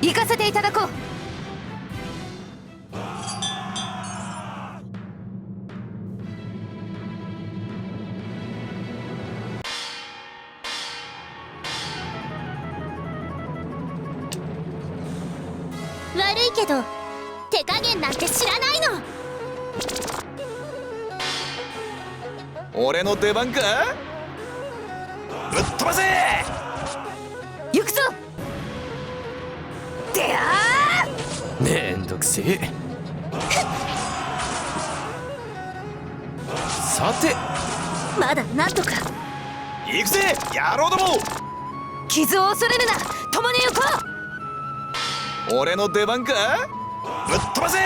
行かせていただこう。悪いけど手加減なんて知らないの。俺の出番か。ぶっ飛ばせ。行くぞ。であーめんどくせえ。さてまだなんとか。行くぜ野郎ども。傷を恐れるな、共に行こう。俺の出番か。ぶっ飛ばせ。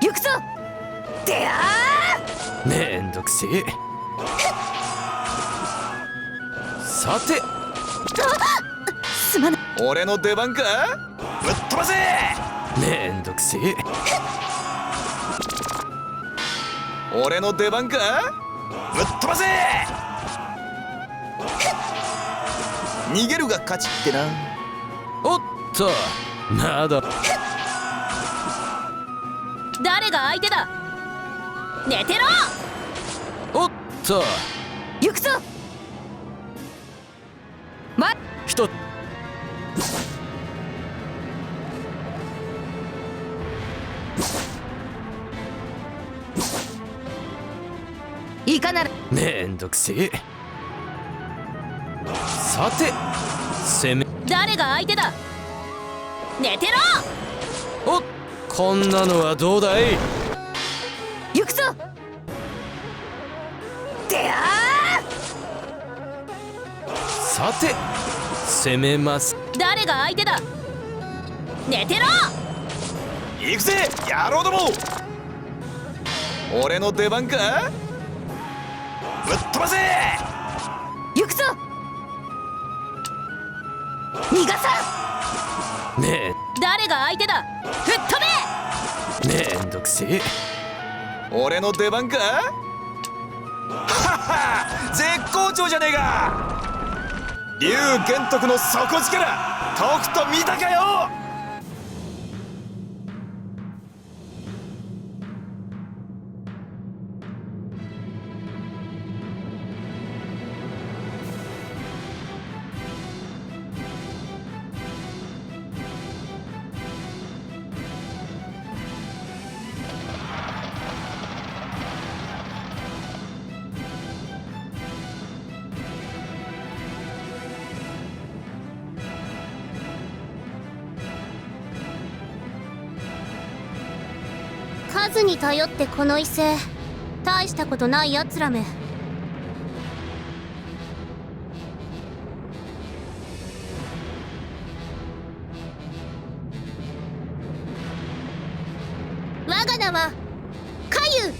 行くぞ。であめんどくせえ。さてすまない。俺の出番か。ぶっ飛ばせ。めんどくせえ。俺の出番か。ぶっ飛ばせ。逃げるが勝ちってな。おっとまだ。誰が相手だ。寝てろ。おっと行くぞ。ひといかなる。めんどくせえ。さて攻め。誰が相手だ。寝てろ。おっこんなのはどうだい。行くぞ。であさて攻めます。誰が相手だ。寝てろ。行くぜ野郎ども。俺の出番か。ぶっ飛ばせ。行くぞ。逃がさめ誰が相手だ。吹っ飛めんどくせえ。俺の出番か。はは絶好調じゃねえか。龍玄徳の底力とくと見たかよ。数に頼ってこの威勢大したことないやつらめ。我が名はカユ。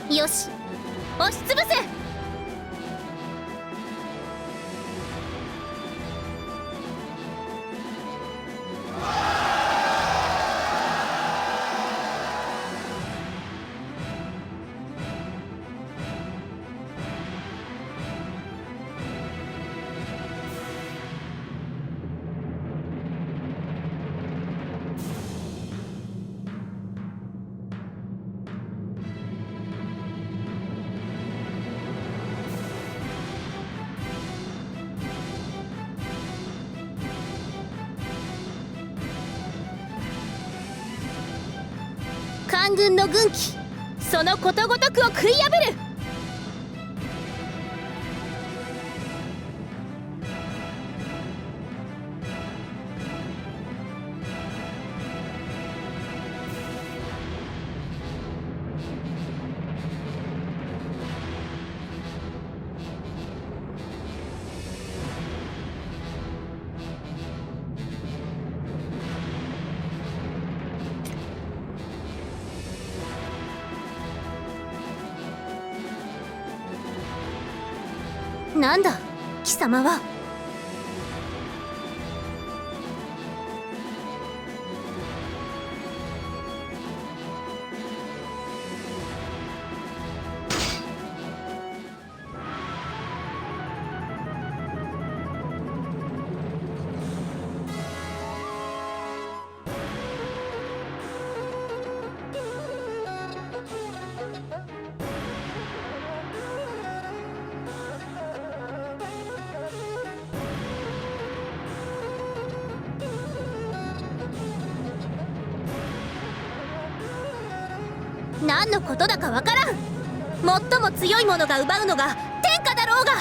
よし押しつぶせ。官軍の軍旗そのことごとくを食い破る。なんだ貴様は何のことだかわからん。最も強い者が奪うのが天下だろうが。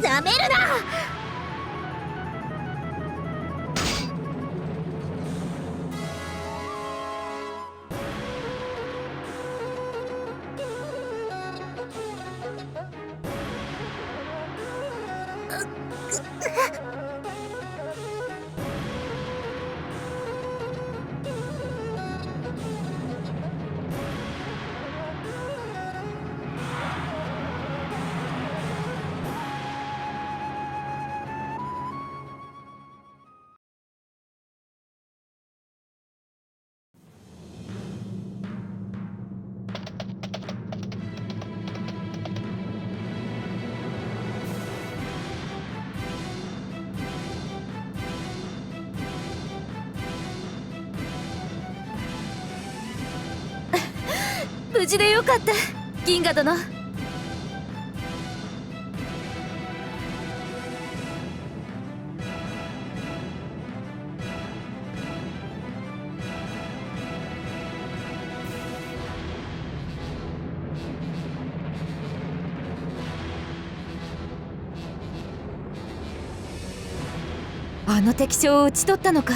なめるな。無事でよかった、銀河殿。あの敵将を討ち取ったのか。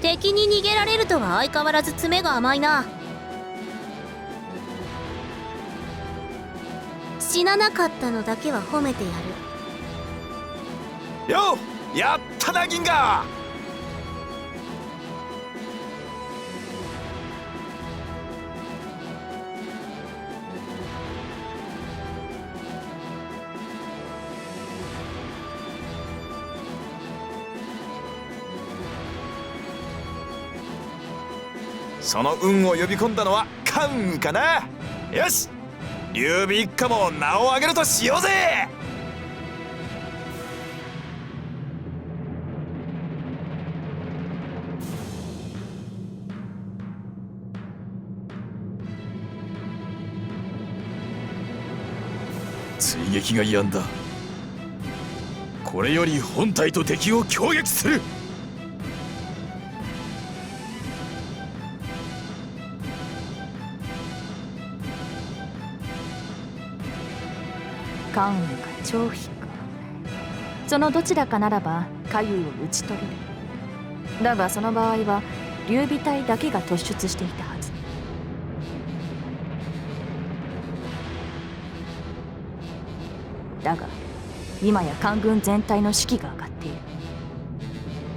敵に逃げられるとは相変わらず詰めが甘いな。死ななかったのだけは褒めてやる。ようやったな銀河。その運を呼び込んだのは関羽かな。よし、劉備一家も名を挙げるとしようぜ。追撃が止んだ。これより本隊と敵を攻撃する。関羽か張飛か、そのどちらかならば関羽を討ち取れる。だがその場合は劉備隊だけが突出していたはず。だが今や官軍全体の士気が上がっている。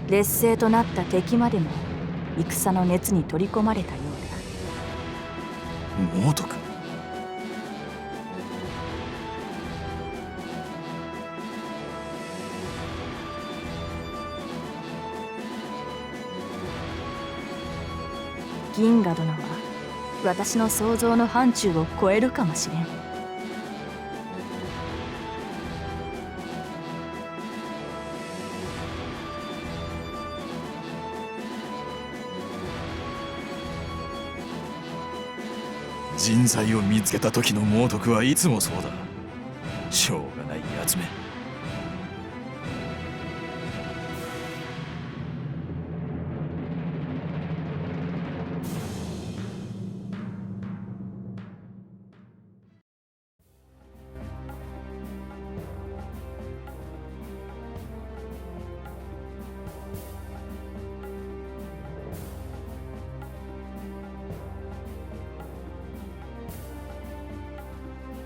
劣勢となった敵までも戦の熱に取り込まれたようだ。猛徳。銀河殿は私の想像の範疇を超えるかもしれん。人材を見つけた時の猛徳はいつもそうだ。しょうがないやつめ。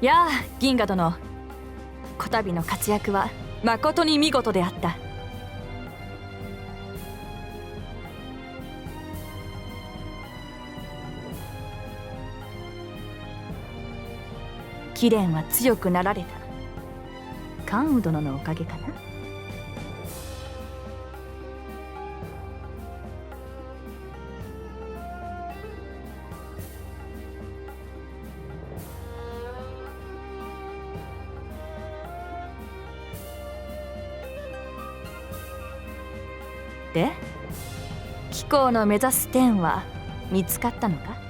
やあ銀河殿、こたびの活躍は誠に見事であった。貴殿は強くなられた。関羽殿のおかげかな。で、貴公の目指す天は見つかったのか。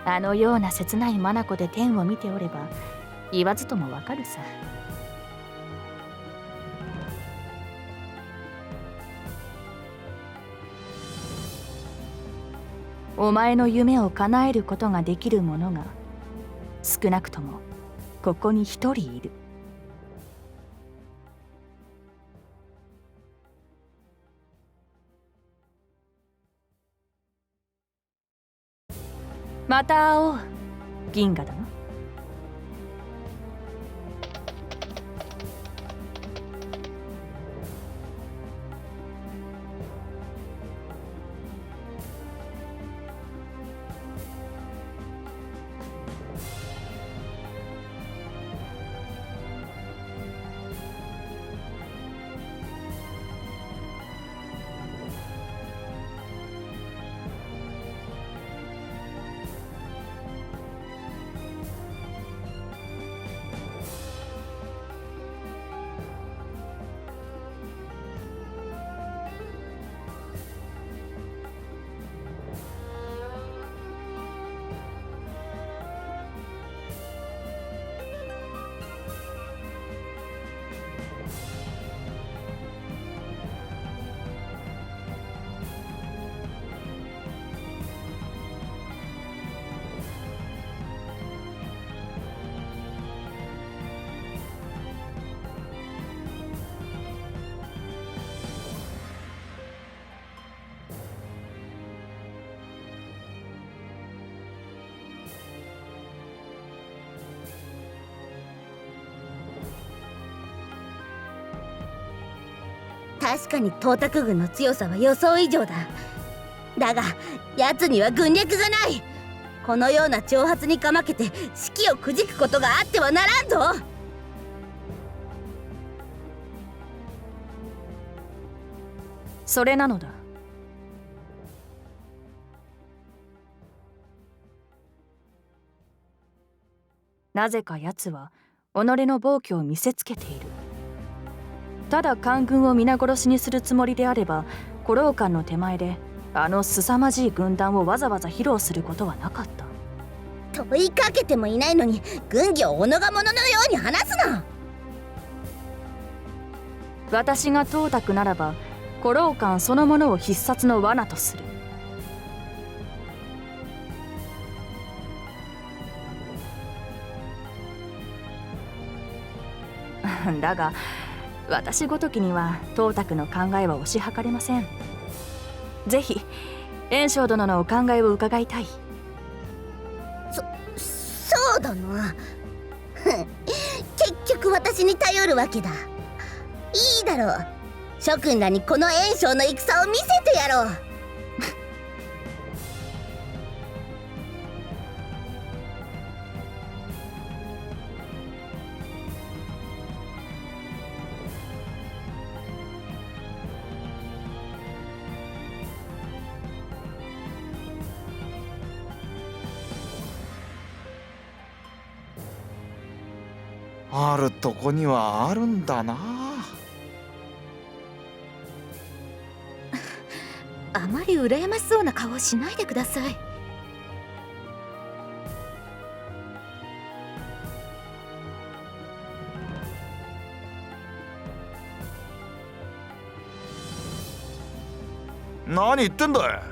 あのような切ない眼で天を見ておれば言わずともわかるさ。お前の夢を叶えることができる者が少なくともここに一人いる。また会おう、銀河殿。確かに東卓軍の強さは予想以上だ。だが奴には軍略がない。このような挑発にかまけて士気をくじくことがあってはならんぞ。それなのだ。なぜか奴は己の暴挙を見せつけている。ただ官軍を皆殺しにするつもりであれば、古老館の手前であの凄まじい軍団をわざわざ披露することはなかった。問いかけてもいないのに軍議を己が物のように話すな。私が董卓ならば古老館そのものを必殺の罠とする。だが私ごときには董卓の考えは推し量れません。ぜひ袁紹殿のお考えを伺いたい。そうだな。結局私に頼るわけだ。いいだろう。諸君らにこの袁紹の戦を見せてやろう。あるとこにはあるんだな。あまり羨ましそうな顔をしないでください。何言ってんだい。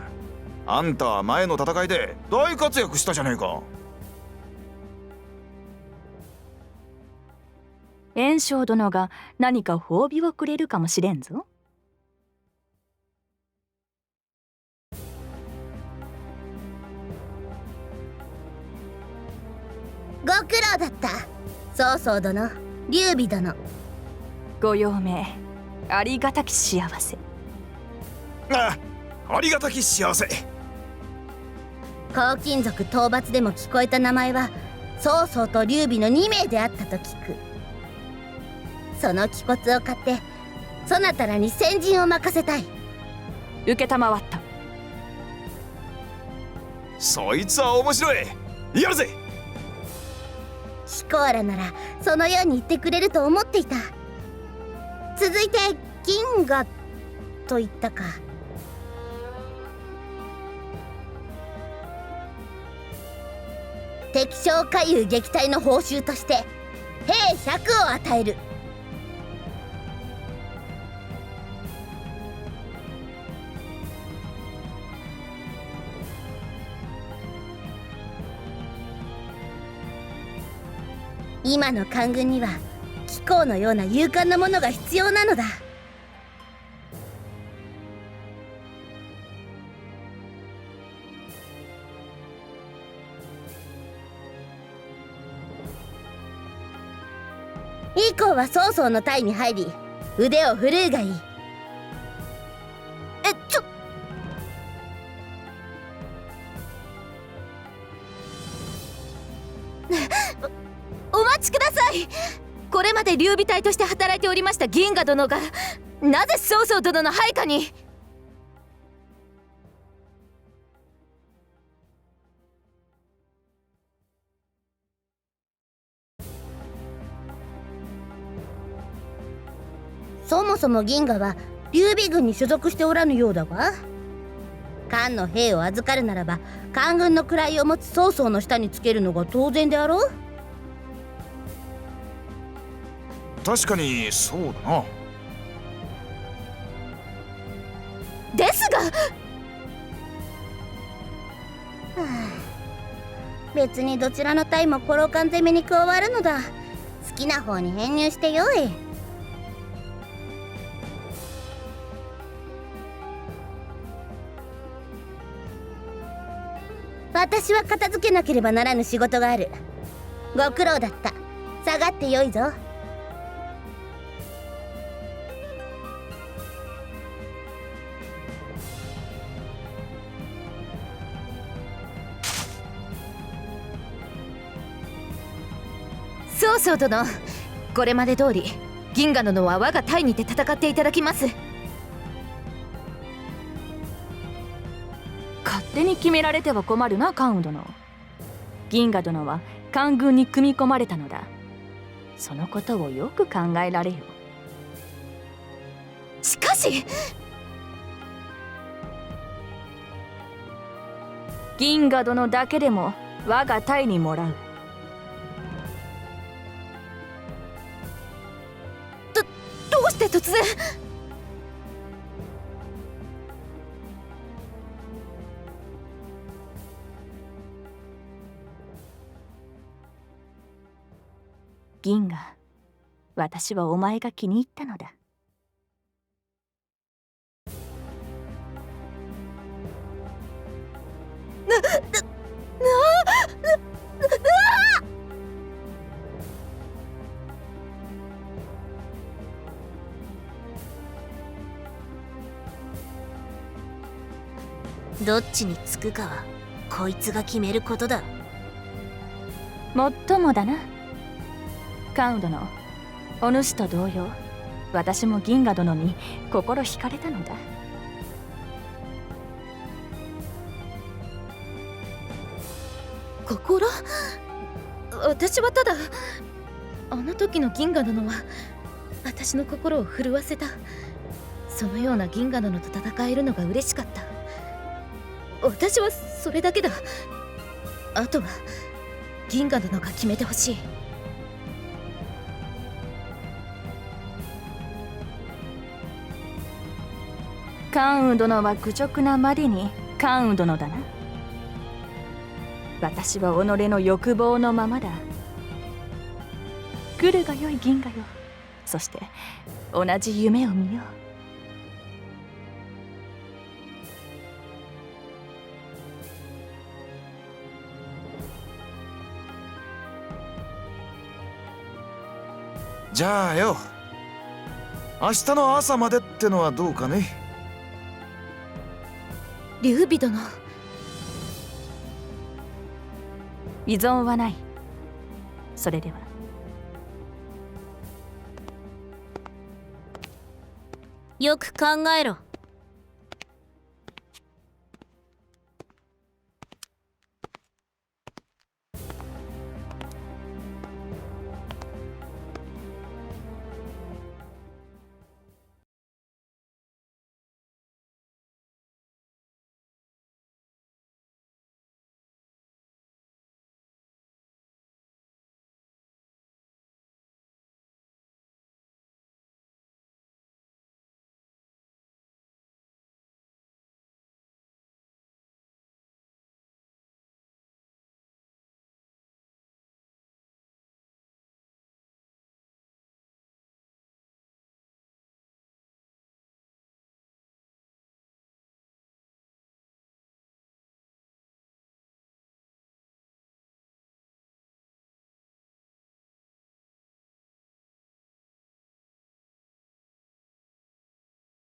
あんたは前の戦いで大活躍したじゃねえか。炎章殿が何か褒美をくれるかもしれんぞ。ご苦労だった。曹操殿、劉備殿。ご用命ありがたき幸せ。ありがたき幸せ。黄金族討伐でも聞こえた名前は曹操と劉備の2名であったと聞く。その気骨を買ってそなたらに先陣を任せたい。承った。そいつは面白い。やるぜ。ヒコーラならそのように言ってくれると思っていた。続いて銀河と言ったか。敵将下遊撃隊の報酬として兵100を与える。今の官軍には貴公のような勇敢なものが必要なのだ。以降は曹操の隊に入り腕を振るうがいい。お待ちください。これまで劉備隊として働いておりました銀河殿がなぜ曹操殿の配下に。そもそも銀河は劉備軍に所属しておらぬようだが、漢の兵を預かるならば官軍の位を持つ曹操の下につけるのが当然であろう。確かにそうだな。ですが、別にどちらの隊もコロカン攻めに加わるのだ。好きな方に編入してよい。私は片付けなければならぬ仕事がある。ご苦労だった。下がってよいぞ。曹操殿、これまで通り銀河殿は我が隊にて戦っていただきます。勝手に決められては困るな、関羽殿。銀河殿は官軍に組み込まれたのだ。そのことをよく考えられよ。しかし銀河殿だけでも我が隊にもらう。どうして突然。銀河、私はお前が気に入ったのだ。どっちにつくかはこいつが決めることだ。もっともだな。関羽殿、お主と同様、私も銀河殿に心惹かれたのだ。心？私はただ。あの時の銀河殿は私の心を震わせた。そのような銀河殿と戦えるのが嬉しかった。私はそれだけだ。あとは銀河殿が決めてほしい。関羽殿は愚直なまでに関羽殿だな。私は己の欲望のままだ。来るがよい銀河よ。そして同じ夢を見よう。じゃあよ、明日の朝までってのはどうかね。劉備殿、依存はない。それでは。よく考えろ。